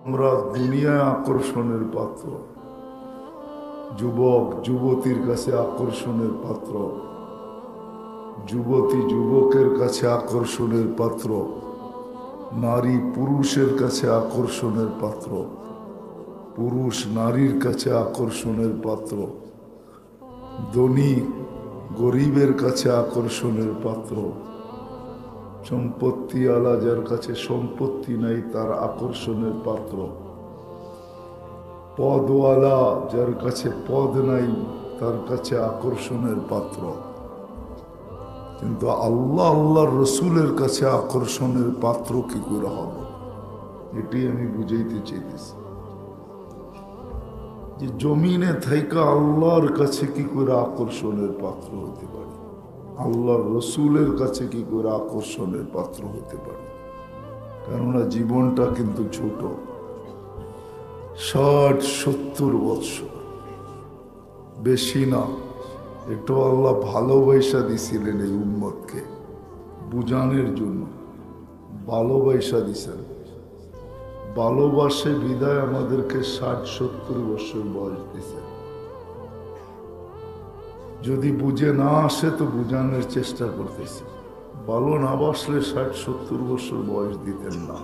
আমরা দুনিয়ায় আকর্ষণের পাত্র, যুবক যুবতীর কাছে আকর্ষণের পাত্র, যুবতী যুবকের কাছে আকর্ষণের পাত্র, নারী পুরুষের কাছে আকর্ষণের পাত্র, পুরুষ নারীর কাছে আকর্ষণের পাত্র, ধনী গরিবের কাছে আকর্ষণের পাত্র, সম্পত্তি আলা যার কাছে সম্পত্তি নাই তার আকর্ষণের পাত্র, পদওয়ালা যার কাছে পদ নাই তার কাছে আকর্ষণের পাত্র। কিন্তু আল্লাহ আল্লাহর রসুলের কাছে আকর্ষণের পাত্র কি করে হবে, এটি আমি বুঝাইতে চাইতেছি। যে জমিনে থাইকা আল্লাহর কাছে কি করে আকর্ষণের পাত্র হতে পারে, আল্লাহর রসুলের কাছে কি করে আকর্ষণের পাত্র হতে পারে। কেননা জীবনটা কিন্তু ছোট, 60-70 বৎসর, বেশি না। একটু আল্লাহ ভালোবাসা দিছিলেন এই উম্মতকে বুঝানোর জন্য, ভালোবাসা দিছেন। ভালোবাসে বিদায় আমাদেরকে 60-70 বছর বয়স দিছে। যদি বুঝে না আসে তো বুঝানোর চেষ্টা করতেছি। ভালো না বাসলে 60-70 বছর বয়স দিতেন না,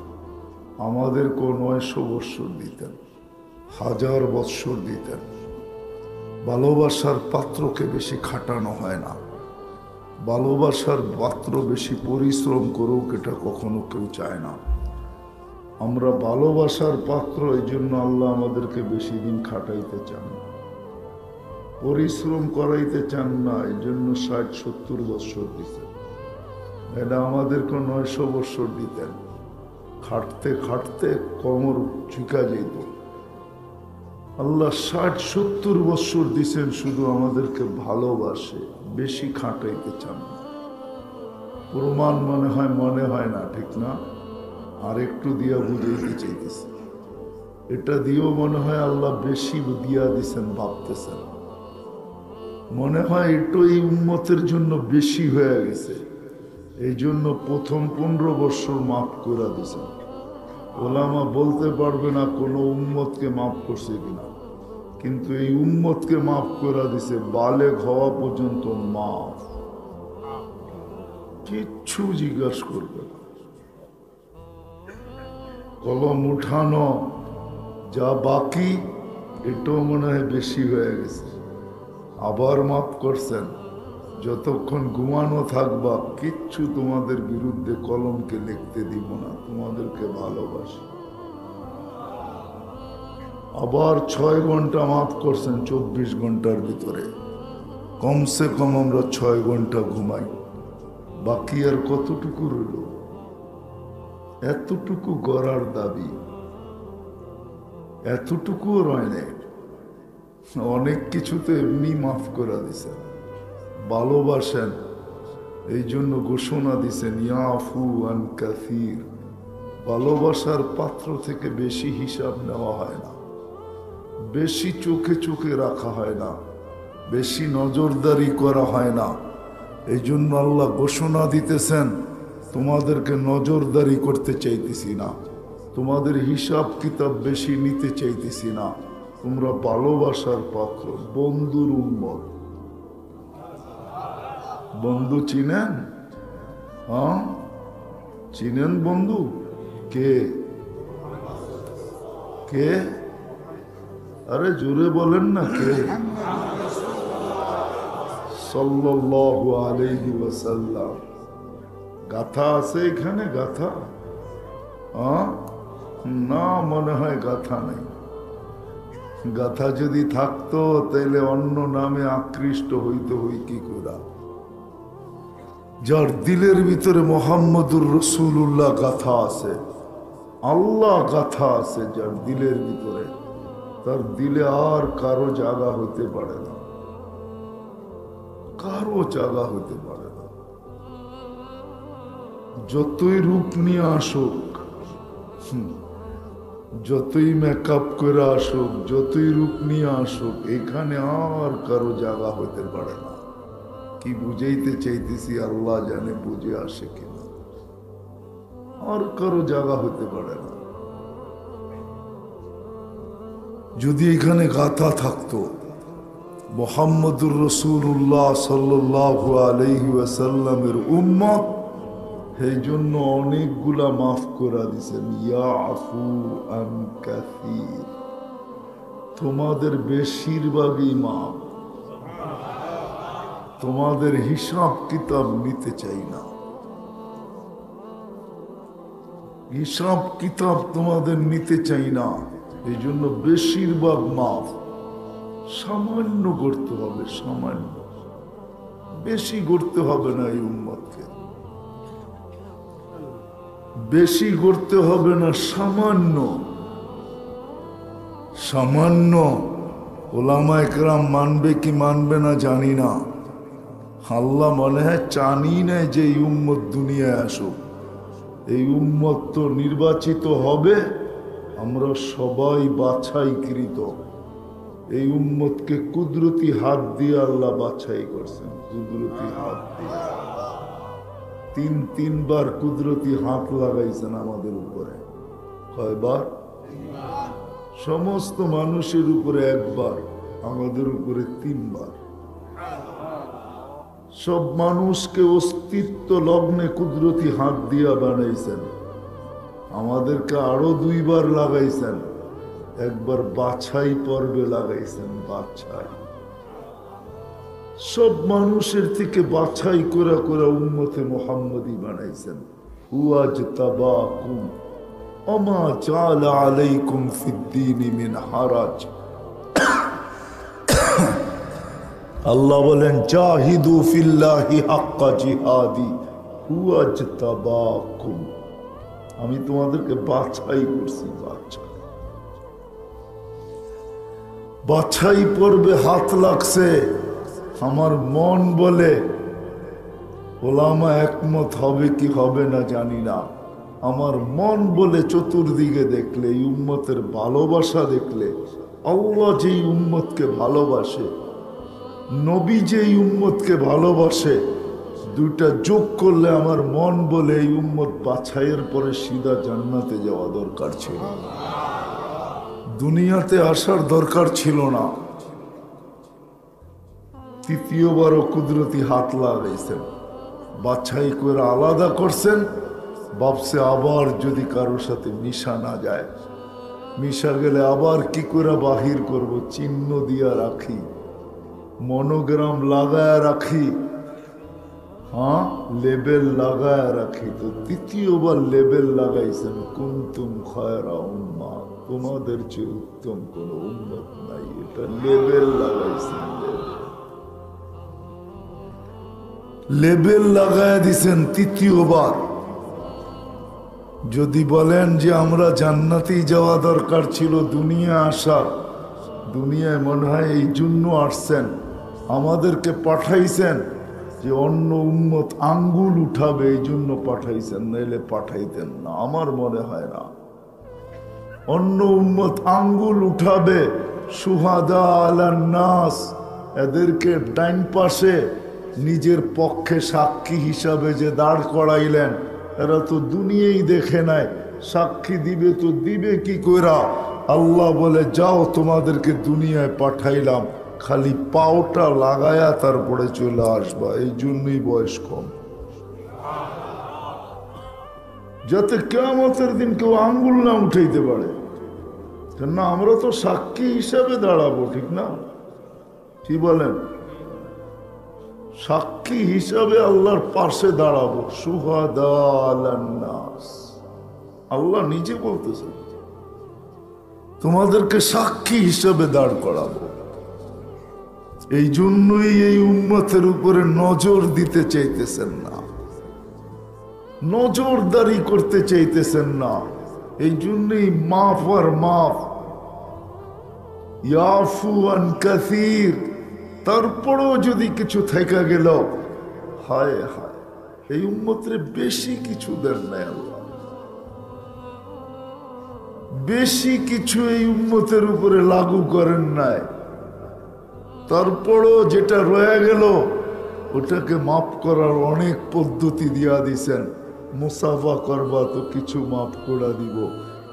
আমাদেরকে 900 বছর দিতেন, 1000 বৎসর দিতেন। ভালোবাসার পাত্রকে বেশি খাটানো হয় না, ভালোবাসার পাত্র বেশি পরিশ্রম করুক এটা কখনো কেউ চায় না। আমরা ভালোবাসার পাত্র, এই জন্য আল্লাহ আমাদেরকে বেশি দিন খাটাইতে চান না, পরিশ্রম করাইতে চান না, এই জন্য 60-70 বৎসর দিতেন। এটা আমাদেরকে 900 বৎসর দিতেন, খাটতে খাটতে কোমর ঝুঁকা যেত। আল্লাহ 60-70 বৎসর দিছেন শুধু আমাদেরকে ভালোবাসে, বেশি খাটাইতে চান না। প্রমাণ মনে হয় না, ঠিক না? আর একটু দিয়া বুঝাইতে চাইতেছি, এটা দিয়েও মনে হয় আল্লাহ বেশি দিয়া দিছেন ভাবতেছেন। মনে হয় একটু এই উম্মতের জন্য বেশি হয়ে গেছে, এই জন্য প্রথম 15 বৎসর মাফ করে দিছেন। ওলামা বলতে পারবে না কোনো উম্মতকে মাফ করছে কিনা, কিন্তু এই উম্মতকে মাফ করে দিছে, বালেগ হওয়া পর্যন্ত মাফ, কিচ্ছু জিজ্ঞাসা করবে না। কলম উঠানো যা বাকি এটাও মনে হয় বেশি হয়ে গেছে, আবার মাফ করছেন। যতক্ষণ ঘুমানো থাকবা কিচ্ছু তোমাদের বিরুদ্ধে কলমকে লিখতে দিব না, তোমাদেরকে ভালোবাসি। আবার 6 ঘন্টা মাফ করছেন 24 ঘন্টার ভিতরে, কমসে কম আমরা 6 ঘন্টা ঘুমাই, বাকি আর কতটুকু রইল? এতটুকু গড়ার দাবি, এতটুকুও রয় নাই। অনেক কিছু তো এমনি মাফ করে দিছেন, ভালোবাসেন এই জন্য ঘোষণা দিছেন ইয়াফু আন কাসির। ভালোবাসার পাত্র থেকে বেশি হিসাব নেওয়া হয় না, বেশি চোখে চোখে রাখা হয় না, বেশি নজরদারি করা হয় না। এই জন্য আল্লাহ ঘোষণা দিতেছেন তোমাদেরকে নজরদারি করতে চাইতেছি না, তোমাদের হিসাব কিতাব বেশি নিতে চাইতেছি না, তোমরা ভালোবাসার পাত্র, বন্ধুর উম্মত। বন্ধু চিনেন? হ্যাঁ চিনেন বন্ধু? কে কে? আরে জোরে বলেন না, কে? সাল্লাল্লাহু আলাইহি ওয়াসাল্লাম। গাথা আছে এখানে? গাথা না, মনে হয় গাথা নেই। গাথা যদি থাকতো তাহলে অন্য নামে আকৃষ্ট হইতে হই কি করে। যার দিলের ভিতরে মোহাম্মদুর রসুল্লাহ গাথা আছে, আল্লাহ গাথা আছে যার দিলের ভিতরে, তার দিলে আর কারো জায়গা হতে পারে না, কারো জায়গা হতে পারে না। যতই রূপ নিয়ে আসুক, যতই মেকআপ করে আসুক, যতই রূপ নিয়ে আসুক, এখানে আর কারো জায়গা হতে পারে না। কি বুঝাইতে চাইতেছি আল্লাহ জানে, বুঝে আসে কিনা। আর কারো জায়গা হতে পারে না। যদি এখানে গাথা থাকতো মুহাম্মদুর রাসূলুল্লাহ সাল্লাল্লাহু আলাইহি ওয়াসাল্লামের উম্মত, সেই জন্য অনেকগুলা মাফ করে দিছেন। ইয়াফু আন কাসীর, তোমাদের বেশিরভাগই মাফ। তোমাদের হিসাব কিতাব নিতে চাই না, হিসাব কিতাব তোমাদের নিতে চাই না, এই জন্য বেশিরভাগ মাফ। সামান্য করতে হবে, সামান্য, বেশি করতে হবে না। এই উম্মতকে বেশি করতে হবে না, সামান্য সামান্য। ওলামায়ে কেরাম মানবে কি মানবে না জানি না। আল্লাহ মনে হয় চানি না যে এই উম্মত দুনিয়ায় আসুক। এই উম্মত তো নির্বাচিত হবে, আমরা সবাই বাছাইকৃত। এই উম্মতকে কুদরতি হাত দিয়ে আল্লাহ বাছাই করছেন, কুদরতি হাত দিয়ে। তিনবার কুদরতি হাত লাগাইছেন আমাদের উপরে। কয়বার? সমস্ত মানুষের উপরে একবার, আমাদের উপরে তিনবার। সব মানুষকে অস্তিত্ব লগ্নে কুদরতি হাত দিয়া বানাইছেন, আমাদেরকে আরো 2 বার লাগাইছেন। একবার বাছাই পর্বে লাগাইছেন, বাছাই। সব মানুষের থেকে বাছাই করে করে উম্মতে মুহাম্মদী বানাইছেন। ওয়াজতাবাকুম ওমা জাআলা আলাইকুম ফিদ্দীনি মিন হারাজ। আল্লাহ বলেন জাহিদু ফিল্লাহি হাক্কা জিহাদি ওয়াজতাবাকুম, আমি তোমাদেরকে বাছাই করছি। বাছাই পর্বে হাত লাগছে। আমার মন বলে, ওলামা একমত হবে কি হবে না জানি না, আমার মন বলে চতুর্দিকে দেখলে, এই উম্মতের ভালোবাসা দেখলে, আল্লাহ যেই উম্মতকে ভালোবাসে, নবী যেই উম্মতকে ভালোবাসে, দুইটা যোগ করলে আমার মন বলে এই উম্মত বাছাইয়ের পরে সিধা জান্নাতে যাওয়া দরকার ছিল, দুনিয়াতে আসার দরকার ছিল না। তৃতীয়বারও কুদরতি হাত লাগাইছেন, বাছাই করে আলাদা করছেন। ভাবছে আবার যদি কারোর সাথে মিশা না যায়, মিশা গেলে আবার কি করে বাহির করব, চিহ্ন দিয়া রাখি, মনোগ্রাম লাগায় রাখি, হ্যাঁ লেবেল লাগায় রাখি। তো তৃতীয়বার লেবেল লাগাইছেন, কুনতুম খায়রা উম্মাহ, তোমাদের চেয়ে উত্তম কোন উম্মত নাই। এটা লেবেল লাগাইছেন, লেবেল লাগায় দিছেন তৃতীয়বার। যদি বলেন যে আমরা জান্নাতেই যাওয়া দরকার ছিল, দুনিয়া আসা, দুনিয়ায় মনে হয় এই জন্য আসছেন, আমাদেরকে পাঠাইছেন যে অন্য উম্মত আঙ্গুল উঠাবে, এই জন্য পাঠাইছেন, নাইলে পাঠাইতেন না। আমার মনে হয় না অন্য উম্মত আঙ্গুল উঠাবে। সুহাদা আলান নাস, এদেরকে ডাইন পাশে নিজের পক্ষে সাক্ষী হিসাবে যে দাঁড় করাইলেন, এরা তো দুনিয়াই দেখে নাই, সাক্ষী দিবে তো দিবে কি কইরা? আল্লাহ বলে যাও, তোমাদেরকে দুনিয়ায় পাঠাইলাম, খালি পাওটা লাগায়া তারপরে চলে আসবা। এই জন্যই বয়স কম, যাতে কিয়ামতের দিন কেউ আঙ্গুল না উঠাইতে পারে। না, আমরা তো সাক্ষী হিসাবে দাঁড়াবো, ঠিক না? কি বলেন? সাক্ষী হিসাবে আল্লাহর পাশে দাঁড়াবো। সুহাদা আলান নাস, আল্লাহ নিজে বলতেছেন তোমাদেরকে সাক্ষী হিসাবে দাঁড় করাবো। এই জন্যই এই উম্মতের উপরে নজর দিতে চাইতেছেন না, নজরদারি করতে চাইতেছেন না। এই জন্যই মাফ আর মাফ, ইয়াফু আন কাসীর। তারপরেও যদি কিছু থেকে গেল, হায় হায়, এই উম্মতরে বেশি কিছু দেন নাই আল্লাহ, বেশি কিছু এই উম্মতের উপরে লাগু করেন নাই। তারপরও যেটা রয়ে গেল ওটাকে মাফ করার অনেক পদ্ধতি দিয়া দিছেন। মুসাফা করবা তো কিছু মাফ করে দিব,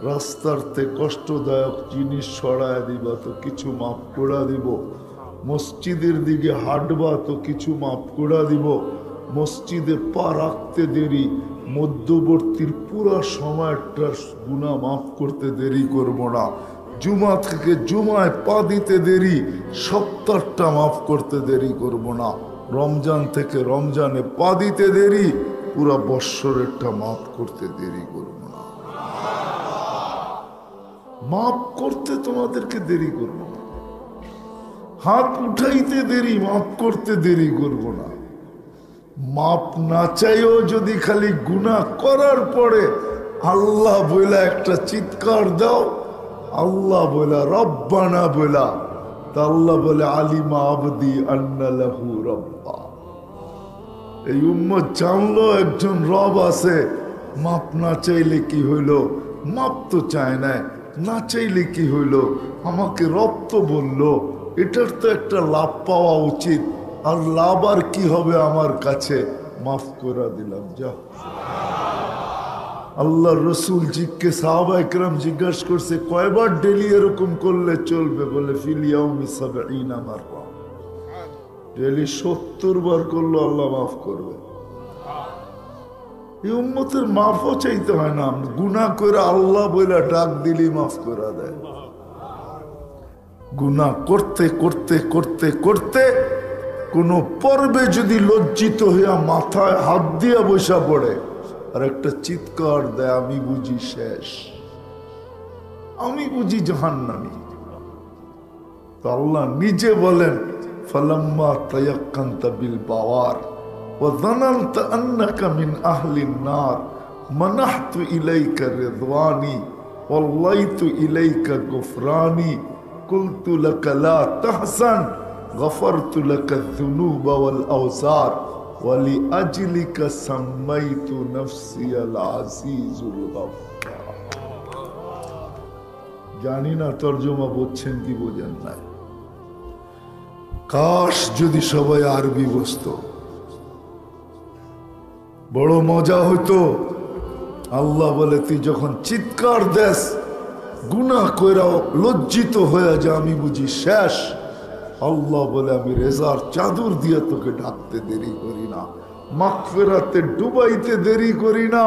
রাস্তারতে কষ্টদায়ক জিনিস সরায় দিবা তো কিছু মাফ করে দিব, মসজিদের দিকে হাঁটবা তো কিছু মাফ করে দিব, মসজিদে পা রাখতে দেরি, মধ্যবর্তীর পুরা সময়টা গুনাহ মাফ করতে দেরি করব না, জুমা থেকে জুমায় পা দিতে দেরি, সপ্তাহটা মাফ করতে দেরি করব না, রমজান থেকে রমজানে পা দিতে দেরি, পুরা বৎসরেরটা মাফ করতে দেরি করব না। মাফ করতে তোমাদেরকে দেরি করব না, হাত উঠাইতে দেরি, মাফ করতে দেরি করব না। মাপ না চাইও যদি খালি গুনাহ করার পরে আল্লাহ বইলা একটা চিৎকার দাও, আল্লাহ বইলা রব্বানা বইলা, তা আল্লাহ বলে আলিমা আবদি আন্না লাহু রব্বা। এই উম্মত জানলো একজন রব আছে। মাপ না চাইলে কি হইল? মাপ তো চায় না, না চাইলে কি হইল? আমাকে রব তো বললো, এটার তো একটা লাভ পাওয়া উচিত, আর লাভ আর কি হবে আমার কাছে? মাফ করে দিলাম, যা। আল্লাহ রসুল জিকে সাহাবা একরাম জিজ্ঞাসা করছে, কয়বার ডেলি এরকম করলে চলবে? বলে ফিলিয়াউমি সাবঈনা মাররা, ডেলি 70 বার করলো আল্লাহ মাফ করবে। এই উম্মতের মাফও চাইতে হয় না, গুনাহ করে আল্লাহ বইলা ডাক দিলি মাফ করে দেয়। গুনাহ করতে করতে করতে করতে কোন পর্বে যদি লজ্জিত হইয়া মাথায় হাত দিয়া বসা পড়ে আর একটা চিৎকার দেয়, আমি বুঝি শেষ, আমি বুঝি জাহান্নামী, তো আল্লাহ নিজে বলেন ফালাম্মা তায়াক্কানতা বিল বাওয়ার ওয়া যানানতা আন্নাকা মিন আহলিন নার মানাহতু ইলাইকা রিদওয়ানি ওয়াল্লাইতু ইলাইকা গুফরানি কুলতু লাকা লা তাহসান গফরতু লাকা যুনুবা ওয়াল আওসার ওয়া লিআজলিকা সাম্মাইতু নাফসি আল আজিজুল গফফার। জানি না তর্জমা বুঝছেন কি বোঝেন না। কাশ যদি সবাই আরবি বুঝতো, বড় মজা হইতো। আল্লাহ বলে তুই যখন চিৎকার দেস, গুনাহ কইরা লজ্জিত হয়ে যা, আমি বুঝি শেষ, আল্লাহ বলে আমি রেজার চাদর দিয়ে তোকে ঢাকতে দেরি করি না, মাগফিরাতে ডুবাইতে দেরি করি না,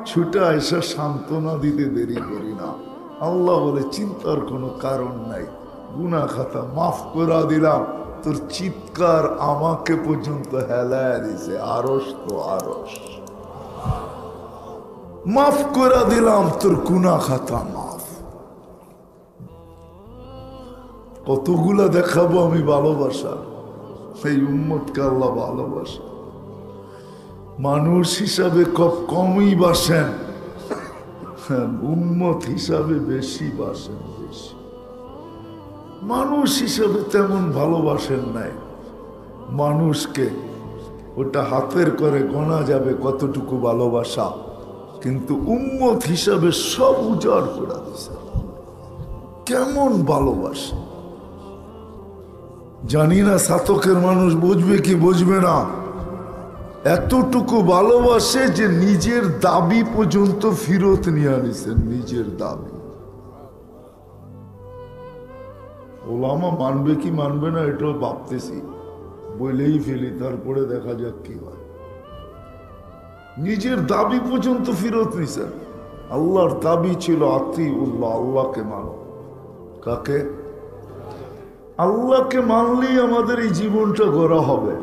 ছুটা এসে সান্ত্বনা দিতে দেরি করি না। আল্লাহ বলে চিন্তার কোনো কারণ নাই, গুনাহ খাতা মাফ করে দিলাম, তোর চিৎকার আমাকে পর্যন্ত হেলায় দিছে, আরশ তো আরশ, মাফ করে দিলাম, তোর গুনাহ খাতা মাফ। কতগুলা দেখাবো আমি ভালোবাসা, এই উম্মতকে আল্লাহ ভালোবাসা। মানুষ হিসাবে কমই বাসেন, উম্মত হিসাবে বেশি বাসেন, বেশি। মানুষ হিসাবে তেমন ভালোবাসেন নাই। মানুষকে ওটা হাতের করে গোনা যাবে কতটুকু ভালোবাসা, কিন্তু উম্মত হিসাবে সব উজাড় করে দিছে। কেমন ভালোবাসে জানি না, সাতকের মানুষ বুঝবে কি বুঝবে না। এতটুকু ভালোবাসে যে নিজের দাবি পর্যন্ত ফিরত নিয়ে আনিছেন, নিজের দাবি। ওলামা মানবে কি মানবে না এটাও ভাবতেছি, বলেই ফেলি, তারপরে দেখা যাক কি হয়। নিজের দাবি পর্যন্ত ফিরত নিছেন। আল্লাহর দাবি ছিল আতিউল্লাহ, আল্লাহকে মানো। কাকে? আল্লাহকে মানলেই আমাদের এই জীবনটা গড়া হবে,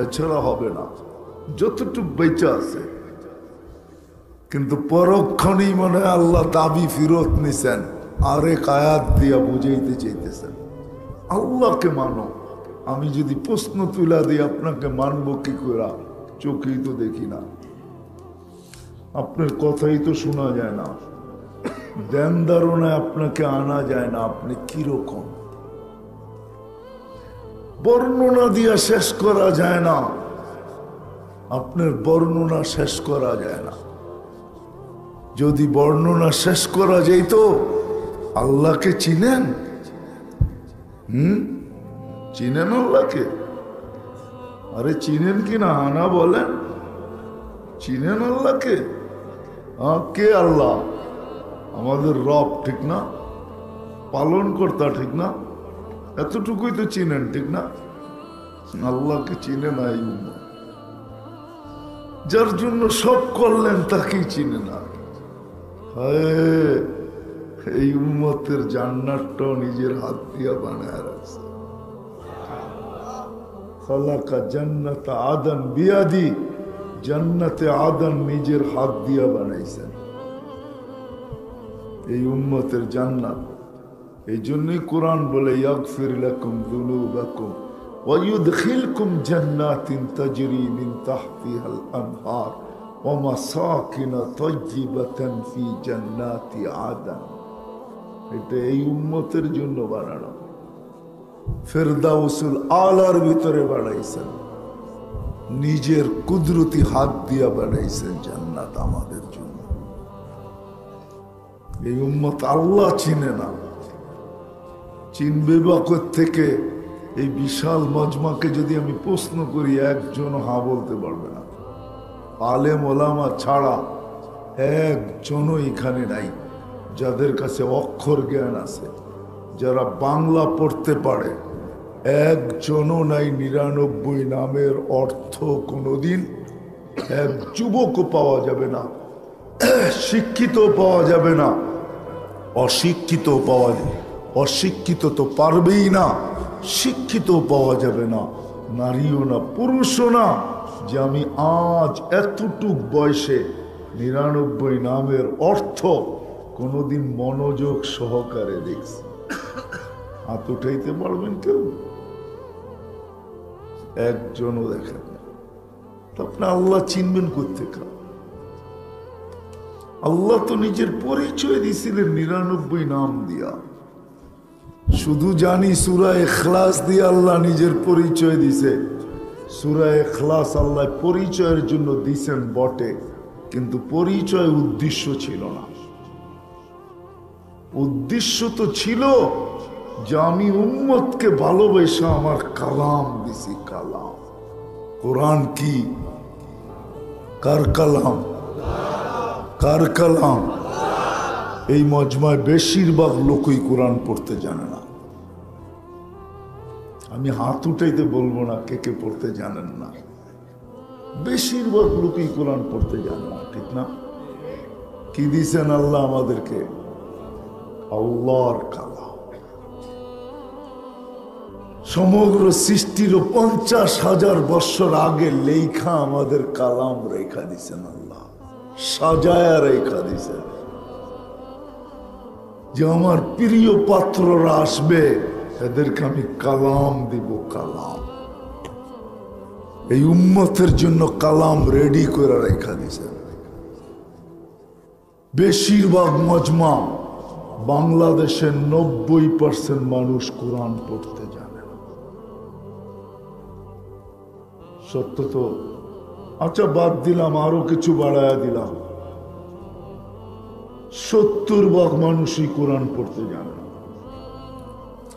এছাড়া হবে না, যতটুকু বেঁচে আছে। কিন্তু পরক্ষণেই মনে হয় আল্লাহ দাবি ফিরত নিছেন, আরেক আয়াত দিয়া বুঝাইতে চাইতেছেন আল্লাহকে মানো। আমি যদি প্রশ্ন তুলা দিই আপনাকে মানবো কি করে? চোখেই তো দেখি না, আপনার কথাই তো শোনা যায় না, ধ্যান ধারণায় আপনাকে আনা যায় না, আপনি কিরকম, বর্ণনা দিয়া শেষ করা যায় না, আপনার বর্ণনা শেষ করা যায় না। যদি বর্ণনা শেষ করা যেত, আল্লাহকে চিনেন? চিনেন আল্লাহকে? আরে চিনেন কি না আনা বলেন, চিনেন আল্লাহকে? কে আল্লাহ? আমাদের রব, ঠিক না? পালন কর্তা, ঠিক না? এতটুকুই তো চিনেন, ঠিক না? আল্লাহকে চিনে না এই উম্মত। যার জন্য সব করলেন তাকেই চিনে না। হায়, এই উম্মতের জান্নাতটাও নিজের হাত দিয়া বানায় রাখছে। খালাকা জান্নাত আদন বিয়াদি, জান্নাতে আদন নিজের হাত দিয়া বানাইছেন এই উম্মতের জান্নাত। এই জন্যই কোরআন বলে ইয়াগফির লাকুম যুনুবাকুম ওয়া ইউদখিলকুম জান্নাতিন তাজরি মিন তাহতিহাল আনহার ওয়া মাসাকিন তাইয়্যিবাতান ফি জান্নাতি আদন। এটা এই উম্মতের জন্য বানানো। ফেরদাউসুল আলার ভিতরে বানাইছেন, নিজের কুদরতি হাত দিয়া বানাইছেন জান্নাত আমাদের জন্য। এই উম্মত আল্লাহ চিনে না, চিনবে বা থেকে? এই বিশাল মজমাকে যদি আমি প্রশ্ন করি, একজন হা বলতে পারবে না। আলেম ওলামা ছাড়া একজনও এখানে নাই যাদের কাছে অক্ষর জ্ঞান আছে, যারা বাংলা পড়তে পারে। একজনও নাই ৯৯ নামের অর্থ কোনোদিন এক যুবকও পাওয়া যাবে না, শিক্ষিত পাওয়া যাবে না, অশিক্ষিত পাওয়া যাবে। অশিক্ষিত তো পারবেই না, শিক্ষিত পাওয়া যাবে না, নারীও না পুরুষও না, যে আমি আজ এতটুক বয়সে ৯৯ নামের অর্থ কোনোদিন মনোযোগ সহকারে দেখছি। হাত উঠাইতে পারবেন কেউ? একজনও দেখেন না। তো আপনি আল্লাহ চিনবেন কোত্থেকে? আল্লাহ তো নিজের পরিচয় দিয়েছিলেন ৯৯ নাম দিয়া। শুধু জানি সূরা ইখলাস দিয়ে আল্লাহ নিজের পরিচয় দিছে। সূরা ইখলাস আল্লাহ পরিচয়ের জন্য দিছেন বটে, কিন্তু পরিচয় উদ্দেশ্য ছিল না। উদ্দেশ্য তো ছিল যে আমি উম্মতকে ভালোবেসে আমার কালাম দিছি। কালাম কোরআন কি? কার কালাম? কার কালাম? এই মজমায় বেশিরভাগ লোকই কোরআন পড়তে জানে না। আমি হাত উঠাইতে বলবো না কে কে পড়তে জানেন না। বেশিরভাগ লোকই কোরআন পড়তে জানে না, ঠিক না? কি দিছেন আল্লাহ আমাদেরকে? আল্লাহর কালাম। সমগ্র সৃষ্টির ৫০,০০০ বছর আগে লেখা আমাদের কালাম রেখা দিছেন আল্লাহ, সাজায়া রেখা দিছেন যে আমার প্রিয় পাত্ররা আসবে, এদেরকে আমি কালাম দিব। কালাম এই উম্মতের জন্য কালাম রেডি করে রেখা দিছেন। বেশিরভাগ মজমা বাংলাদেশের ৯০% মানুষ কোরআন পড়তে জানে না। সত্য তো? আচ্ছা বাদ দিলাম, আরো কিছু বাড়ায়া দিলাম, ৭০% মানুষই কোরআন পড়তে জানে না।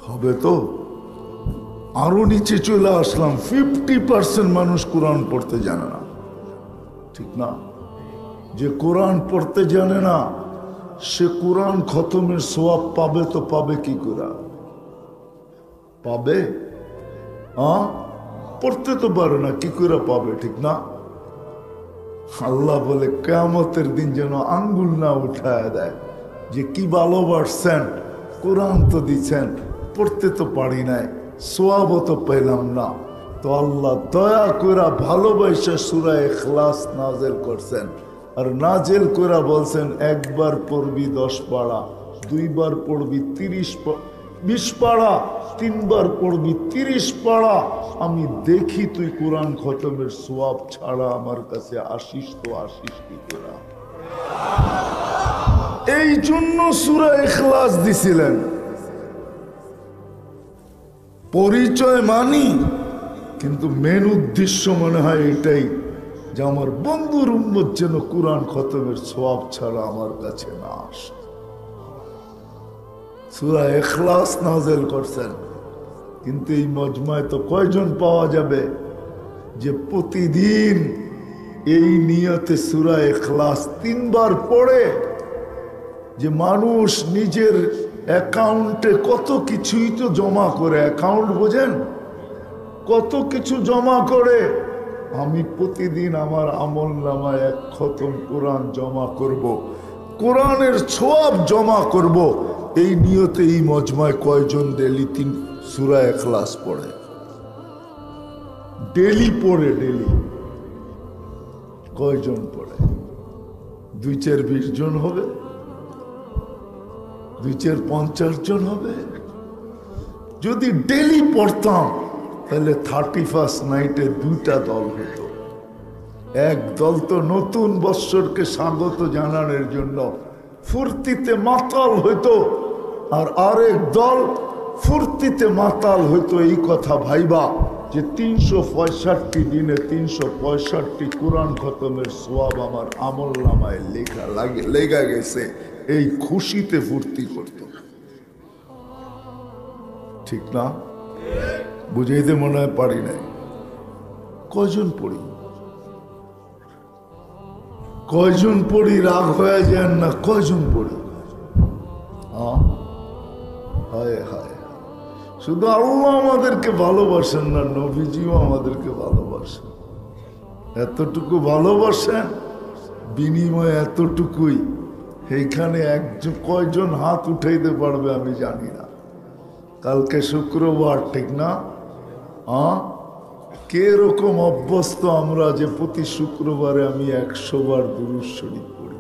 হবে তো? আরো নিচে চলে আসলাম, 50% মানুষ কোরআন পড়তে জানে না, ঠিক না? যে কোরআন পড়তে জানে না সে কোরআন খতমের সওয়াব পাবে তো পাবে কি করে? পাবে? পড়তে তো পারে না, কি করে পাবে? ঠিক না? আল্লাহ বলে কিয়ামতের দিন যেন আঙ্গুল না উঠায় দেয় যে কি ভালোবাসছেন, কোরআন তো দিচ্ছেন, পড়তে তো পারি নাই, সওয়াবও তো পেলাম না। তো আল্লাহ দয়া করে ভালোবাসা সূরা ইখলাস নাযিল করছেন, আর নাযিল করে বলছেন একবার পড়বি 10 পারা, 2 বার পড়বি 20 পারা, 3 বার পড়বি 30 পারা। আমি দেখি তুই কোরআন খতমের সওয়াব ছাড়া আমার কাছে আসিস তো আসিস কি করে? এই জন্য সূরা ইখলাস দিছিলেন। পরিচয় মানি, কিন্তু মেন উদ্দেশ্য মনে হয় এটাই যে আমার বন্ধুর উম্মত যেন কোরআন খতমের সওয়াব ছাড়া আমার কাছে না আসে। সূরা ইখলাস নাযিল করছেন, কিন্তু এই মজমায় তো কয়জন পাওয়া যাবে যে প্রতিদিন এই নিয়তে সূরা ইখলাস 3 বার পড়ে যে মানুষ নিজের অ্যাকাউন্টে কত কিছুই তো জমা করে, অ্যাকাউন্ট বোঝেন, কত কিছু জমা করে। আমি প্রতিদিন আমার আমল নামায় 1 খতম কোরআন জমা করব, কোরআনের সওয়াব জমা করব। এই নিয়তে এই মজমায় কয়জন ডেলি 3 সূরা ইখলাস পড়ে? ডেলি পড়ে, ডেলি কয়জন পড়ে? 2-4-20 জন হবে, 2-4-50 জন হবে। যদি ডেলি পড়তাম তাহলে 31st নাইটে 2টা দল হতো। এক দল তো নতুন বৎসরকে স্বাগত জানানোর জন্য ফুর্তিতে মাতাল হইতো, আর আরেক দল ফুর্তিতে মাতাল হইতো এই কথা ভাইবা যে 365 দিনে 365 কোরআন খতমের সওয়াব আমার আমল নামায় লেখা গেছে, এই খুশিতে ফুর্তি করত। ঠিক না? বুঝাইতে মনে হয় পারি নাই। কয়জন পড়ি, কয়জন পড়ি? রাগ হয়ে যান না, কয়জন পড়ি? হায় হায়, শুধু আল্লাহ আমাদেরকে ভালোবাসেন না, নবীজিও আমাদেরকে ভালোবাসেন। এতটুকু ভালোবাসেন, বিনিময় এতটুকুই। এইখানে কয়জন হাত উঠাইতে পারবে আমি জানি না। কালকে শুক্রবার, ঠিক না? কে রকম অভ্যস্ত আমরা যে প্রতি শুক্রবারে আমি 100 বার দুরূদ শরীফ পড়ি?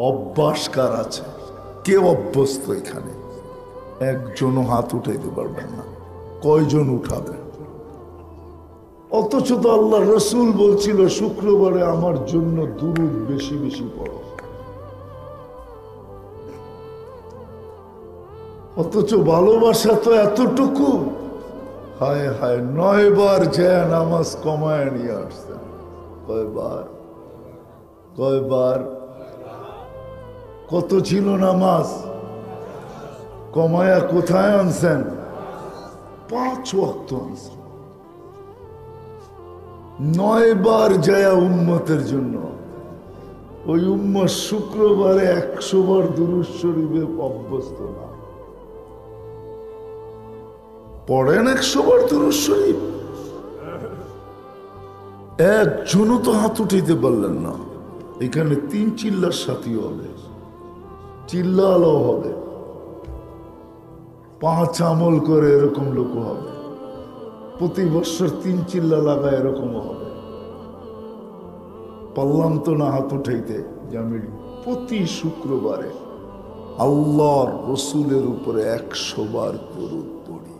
অভ্যাস কার আছে? কে অভ্যস্ত? এখানে একজনও হাত উঠাইতে পারবেন না। কয়জন উঠাবেন? অথচ তো আল্লাহ রসুল বলছিল শুক্রবারে আমার জন্য দুরূদ বেশি বেশি পড়ো। অথচ ভালোবাসা তো এতটুকু। হায় হায়, 9 বার যায় নামাজ কমায় নিয়ে আসছেন। কয়বার? কয়বার? কত ছিল নামাজ? কমায়া কোথায় আনছেন? 5 ওয়াক্ত আনছেন। 9 বার যায় উম্মতের জন্য। ওই উম্মত শুক্রবারে 100 বার দুরূদ শরীফে অভ্যস্ত না। পড়েন 100 বার দুরূদ শরীফ? একজনও তো হাত উঠাইতে পারলেন না। এখানে 3 চিল্লার সাথী হবে, চিল্লাও হবে, 5 আমল করে এরকম লোক হবে, প্রতি বছর 3 চিল্লা লাগায় এরকমও হবে। পারলাম তো না হাত উঠাইতে যে আমি প্রতি শুক্রবারে আল্লাহর রসুলের উপরে 100 বার দরুদ পড়ি।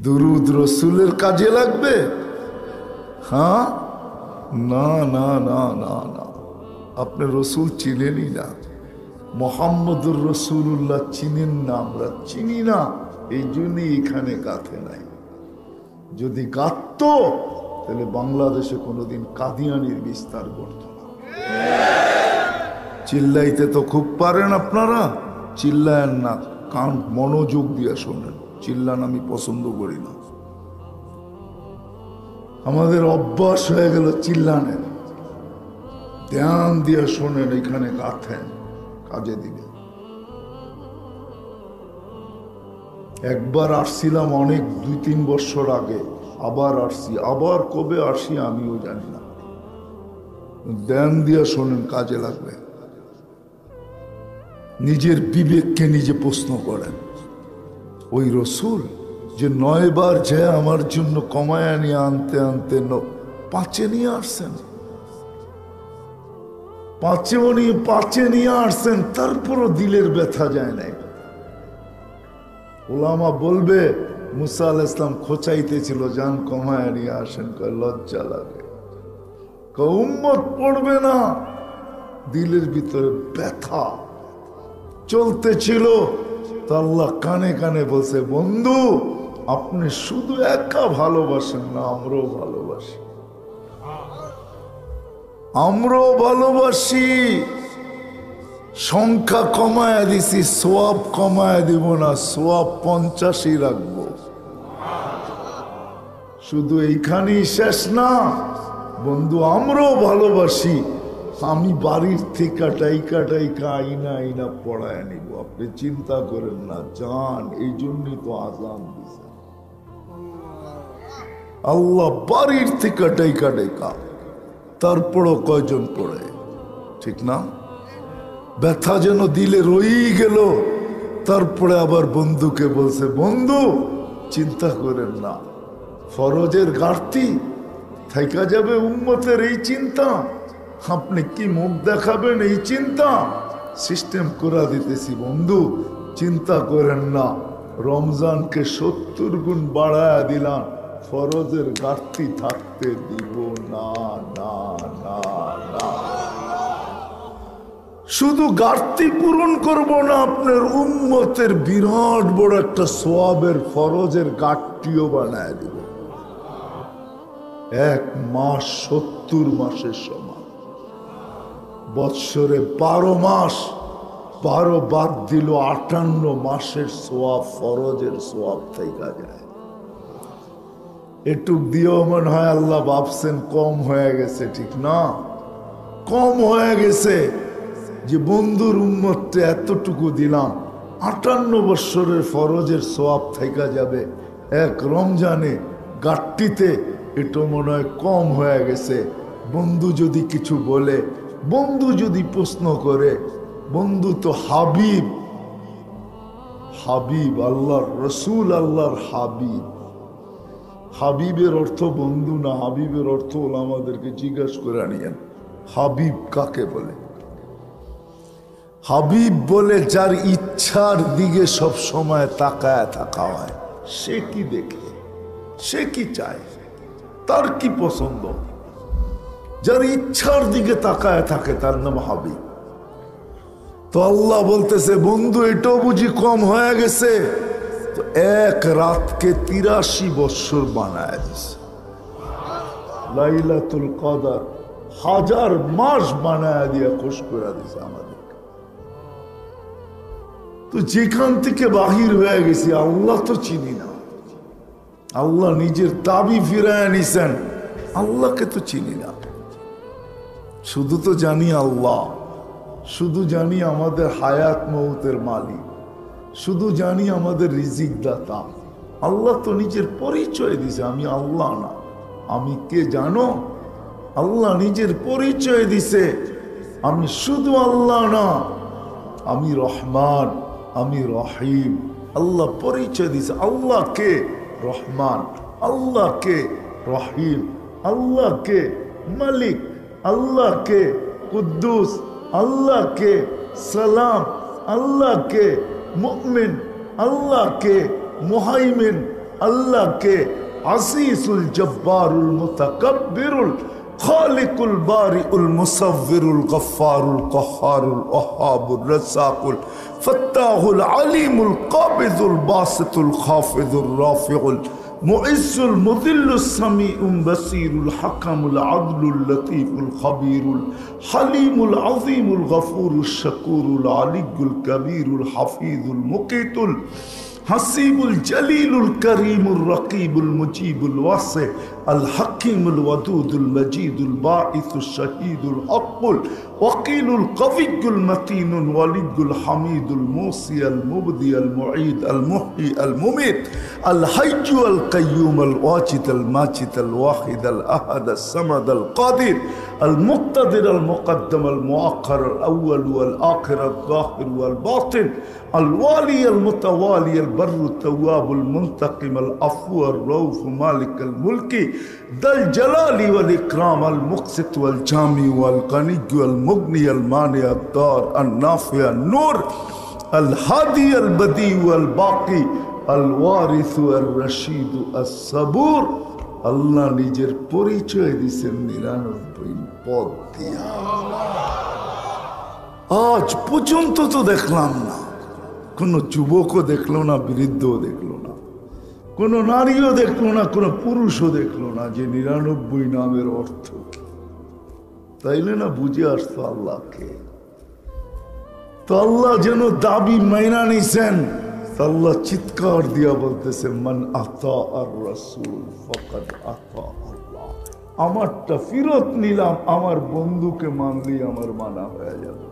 দরুদ রসুলের কাজে লাগবে? হ্যাঁ, না না না না না, আপনি রসুল চিনেনই না। মোহাম্মদুর রসুল্লাহ চিনেন না, আমরা চিনি না, এই জন্যই এখানে গাঁথে নাই। যদি গাঁথত তাহলে বাংলাদেশে কোনোদিন কাদিয়ানির বিস্তার করত না। চিল্লাইতে তো খুব পারেন আপনারা, চিল্লায়েন না, কান মনোযোগ দিয়ে শোনেন। চিল্লান আমি পছন্দ করি না, আমাদের অভ্যাস হয়ে গেল চিল্লানের। ধ্যান দিয়ে শোনেন, এখানে গাঁথেন, কাজে দিবে। একবার আসছিলাম অনেক 2-3 বছর আগে, আবার আসছি, আবার কবে আসি আমিও জানি না। ধ্যান দিয়ে শোনেন, কাজে লাগবে। নিজের বিবেককে নিজে প্রশ্ন করেন, ওই রসুল যে 9 বার যে আমার জন্য কমায়া নিয়ে আনতে আনতে 5-এ নিয়ে আসছেন, 5-এ নিয়ে আসছেন, তারপরও দিলের ব্যথা যায় নাই। ওলামা বলবে মুসা আলাইহিস সালাম খোঁচাইতেছিল, যান কমায়া নিয়ে আসেন। কয় লজ্জা লাগে, উম্মত পড়বে না। দিলের ভিতরে ব্যথা চলতেছিল, তো আল্লাহ কানে কানে বলছে, বন্ধু আপনি শুধু একা ভালোবাসেন না, আমরাও ভালোবাসি, আমরাও ভালোবাসি। সংখ্যা কমায় দিছি, সোয়াব কমায় দিব না, সোয়াব 50ই রাখবো। শুধু এইখানেই শেষ না বন্ধু, আমরাও ভালোবাসি, আমি বাড়ির থেকে টাইকা আইনা আইনা পড়ায় নিব, আপনি চিন্তা করেন না, যান। এই জন্যই তো আজান দিছে। আল্লাহ বাড়ির থেকে টাইকা তারপরও কয়জন পড়ে, ঠিক না? ব্যথা যেন দিলে রয়েই গেল। তারপরে আবার বন্ধুকে বলছে, বন্ধু চিন্তা করেন না, ফরজের ঘাটতি থাইকা যাবে, উম্মতের এই চিন্তা, আপনি কি মুখ দেখাবেন এই চিন্তা, সিস্টেম করে দিতেছি বন্ধু, চিন্তা করেন না। রমজানকে 70 গুণ বাড়ায় দিলাম, ফরজের ঘাটতি থাকতে দিব না। না না না, শুধু ঘাটতি পূরণ করব না, আপনার উম্মতের বিরাট বড় একটা সওয়াবের ফরজের ঘাটতিও বানায় দিব। 1 মাস 70 মাসের সমান, বৎসরে 12 মাস, 12 বাদ দিল 58 মাসের সওয়াব, ফরজের সওয়াব থেকে যায়। এটুক দিয়েও মনে হয় আল্লাহ ভাবছেন কম হয়ে গেছে, ঠিক না? কম হয়ে গেছে যে বন্ধুর উম্মতটা এতটুকু দিলাম, 58 বৎসরের ফরজের সওয়াব থেকে যাবে 1 রমজানে ঘাটতিতে। এটা মনে হয় কম হয়ে গেছে। বন্ধু যদি কিছু বলে, বন্ধু যদি প্রশ্ন করে, বন্ধু তো হাবিব, হাবিব আল্লাহর রসুল, আল্লাহর হাবিব। হাবিবের অর্থ বন্ধু না, হাবিবের অর্থ হলো, আমাদেরকে জিজ্ঞাসা করে আনিয়েন হাবিব কাকে বলে। হাবিব বলে যার ইচ্ছার দিকে সব সময় তাকায় থাকা হয়। সে কি দেখে, সে কি চায়, তার কি পছন্দ, যার ইচ্ছার দিকে তাকায় থাকে তার নাম হাবিব। তো আল্লাহ বলতেছে, বন্ধু এটাও বুঝি কম হয়ে গেছে? তো 1 রাতকে 83 বৎসর বানায় দিছে। লাইলাতুল কদর 1000 মাস বানায় দিয়া খুশ করে দিছে আমাদের। তো যেখান থেকে বাহির হয়ে গেছি, আল্লাহ তো চিনি না। আল্লাহ নিজের দাবি ফিরায় নিছেন, আল্লাহকে তো চিনি না। শুধু তো জানি আল্লাহ, শুধু জানি আমাদের হায়াত মৌতের মালিক, শুধু জানি আমাদের রিজিক দাতা। আল্লাহ তো নিজের পরিচয় দিছে, আমি আল্লাহ না। আমি কে জানো? আল্লাহ নিজের পরিচয় দিছে, আমি শুধু আল্লাহ না, আমি রহমান, আমি রহিম। আল্লাহ পরিচয় দিছে। আল্লাহ কে? রহমান। আল্লাহ কে? রহিম। আল্লাহ কে? মালিক। আল্লাহ কে? কুদ্দুস। আল্লাহ কে? সালাম। আল্লাহ কে? মুমিন। আল্লাহ কে? মুহাইমিন। আল্লাহ কে? আসিসুল জব্বারুল মুতাকাব্বিরুল খালিকুল বারিউল মুসাవ్বিরুল গফফারুল কহ্হারুল ওয়াহ্হাবুর রাজ্জাকুল ফাত্তাহুল আলিমুল কাবিজুল বাসিতুল খাফিজুর রাফিউল মুইজ্জুল মুযিল্লুস সামিউল বাসীরুল হাকামুল আদলুল লতীফুল খবীরুল হালিমুল আযীমুল গফুরুশ শাকুরুল আলিয়্যুল কবীরুল হাফিজুল মুকীতুল হাসিবুল জলিলুল করিমুল রকিবুল মুজিবুল ওয়াসি আল হাকিমুল ওয়াদুদুল মজিদুল বাঈসুশ শাহীদুল হকুল ওয়াকিলুল কবিয়্যুল মতিনুল ওয়ালিয়্যুল হামিদুল মুসি আল মুবদি আল মুঈদ আল মুহয়ি আল মুমীত আল হাইয়্যু আল কাইয়্যুম আল ওয়াজিদ আল মাজিদ আল ওয়াহিদ আল আহাদ আল সামাদ আল কাদির আল মুক্তাদির আল মুকদ্দম আল মুআক্খার আল আউয়াল ওয়াল আখির আল যাহির ওয়াল বাতিন আল ওয়ালি আল মুতাওয়ালি আল বররু তাওয়াবুল মুনতাকিম আল আফু আর রউফ মালিক আল মুলকি দাল জালালি ওয়াল ইকরাম আল মুকসিত ওয়াল জামি ওয়াল গনি ওয়াল মুগনি আল মানি আল দার আল নাফি আল নূর আল হাদি আল বদি ওয়াল বাকি আল ওয়ারিস আল রশিদ আস সাবুর। আল্লাহ নিজের পরিচয় দিয়েছেন 99 পদ দিয়া। আজ পর্যন্ত তো দেখলাম না, কোনো যুবকও দেখলো না, বৃদ্ধও দেখলো না, কোনো নারীও দেখলো না, কোনো পুরুষও দেখলো না যে 99 নামের অর্থ কি। তাইলে না বুঝে আসতো আল্লাহকে। তো আল্লাহ যেন দাবি মাইনা নিছেন। আল্লাহ চিৎকার দিয়া বলতেছে, মান আতা আর রাসূল ফাকাদ আতা আল্লাহ। আমারটা ফিরত নিলাম, আমার বন্ধুকে মানলেই আমার মানা হয়ে যাবে।